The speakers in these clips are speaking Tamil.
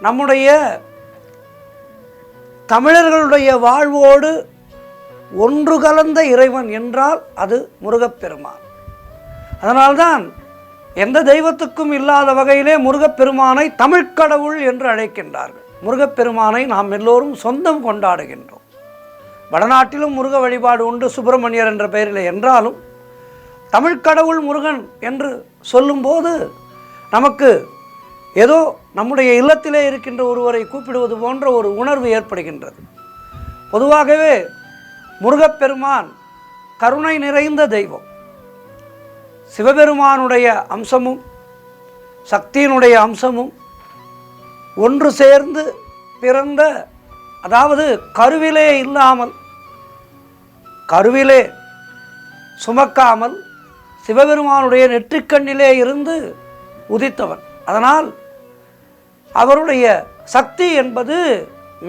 நம்முடைய தமிழர்களுடைய வாழ்வோடு ஒன்று கலந்த இறைவன் என்றால் அது முருகப்பெருமான். அதனால்தான் எந்த தெய்வத்துக்கும் இல்லாத வகையிலே முருகப்பெருமானை தமிழ்க்கடவுள் என்று அழைக்கின்றார்கள். முருகப்பெருமானை நாம் எல்லோரும் சொந்தம் கொண்டாடுகின்றோம். வடநாட்டிலும் முருக வழிபாடு உண்டு, சுப்பிரமணியர் என்ற பெயரில். என்றாலும் தமிழ்க்கடவுள் முருகன் என்று சொல்லும்போது நமக்கு ஏதோ நம்முடைய இல்லத்திலே இருக்கின்ற ஒருவரை கூப்பிடுவது போன்ற ஒரு உணர்வு ஏற்படுகின்றது. பொதுவாகவே முருகப்பெருமான் கருணை நிறைந்த தெய்வம். சிவபெருமானுடைய அம்சமும் சக்தியினுடைய அம்சமும் ஒன்று சேர்ந்து பிறந்த, அதாவது கருவிலே இல்லாமல், கருவிலே சுமக்காமல் சிவபெருமானுடைய நெற்றிக்கண்ணிலே இருந்து உதித்தவன். அதனால் அவருடைய சக்தி என்பது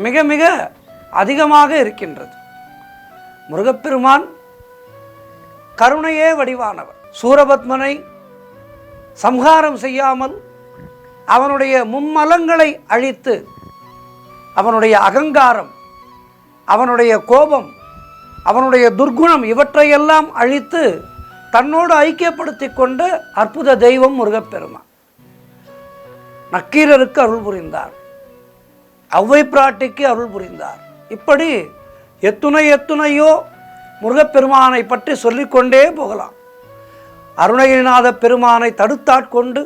மிக மிக அதிகமாக இருக்கின்றது. முருகப்பெருமான் கருணையே வடிவானவர். சூரபத்மனை சம்ஹாரம் செய்யாமல் அவனுடைய மும்மலங்களை அழித்து, அவனுடைய அகங்காரம், அவனுடைய கோபம், அவனுடைய துர்குணம் இவற்றையெல்லாம் அழித்து தன்னோடு ஐக்கியப்படுத்தி கொண்ட அற்புத தெய்வம் முருகப்பெருமான். நக்கீரருக்கு அருள் புரிந்தார், ஔவை பிராட்டிக்கு அருள் புரிந்தார். இப்படி எத்துணையோ முருகப்பெருமானை பற்றி சொல்லிக்கொண்டே போகலாம். அருணகிரிநாத பெருமானை தடுத்தாட்கொண்டு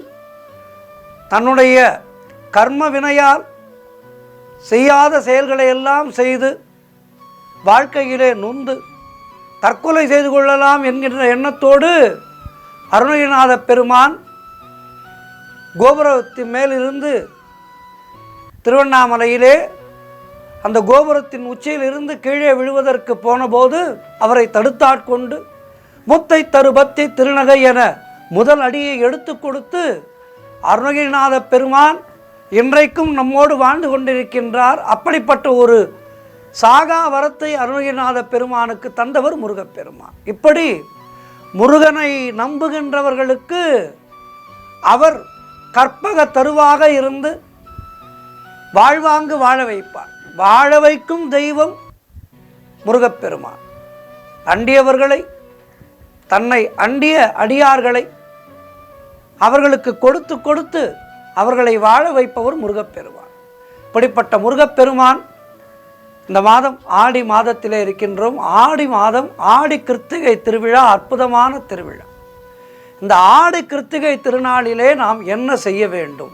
தன்னுடைய கர்ம வினையால் செய்யாத செயல்களை எல்லாம் செய்து வாழ்க்கையிலே நொந்து தற்கொலை செய்து கொள்ளலாம் என்கின்ற எண்ணத்தோடு அருணகிரிநாத பெருமான் கோபுரத்தின் மேலிருந்து திருவண்ணாமலையிலே அந்த கோபுரத்தின் உச்சியிலிருந்து கீழே விழுவதற்கு போனபோது அவரை தடுத்தாட்கொண்டு முத்தை தருபத்தி திருநகை என முதல் அடியை எடுத்து கொடுத்து அருணகிரிநாத பெருமான் இன்றைக்கும் நம்மோடு வாழ்ந்து கொண்டிருக்கின்றார். அப்படிப்பட்ட ஒரு சாகா வரத்தை அருணகிரிநாத பெருமானுக்கு தந்தவர் முருகப்பெருமான். இப்படி முருகனை நம்புகின்றவர்களுக்கு அவர் கற்பக தருவாக இருந்து வாழ்வாங்கு வாழ வைப்பார். வாழ வைக்கும் தெய்வம் முருகப்பெருமான். அண்டியவர்களை, தன்னை அண்டிய அடியார்களை அவர்களுக்கு கொடுத்து கொடுத்து அவர்களை வாழ வைப்பவர் முருகப்பெருமான். இப்படிப்பட்ட முருகப்பெருமான் இந்த மாதம் ஆடி மாதத்திலே இருக்கின்றோம். ஆடி மாதம் ஆடி கிருத்திகை திருவிழா அற்புதமான திருவிழா. இந்த ஆடி கிருத்திகை திருநாளிலே நாம் என்ன செய்ய வேண்டும்?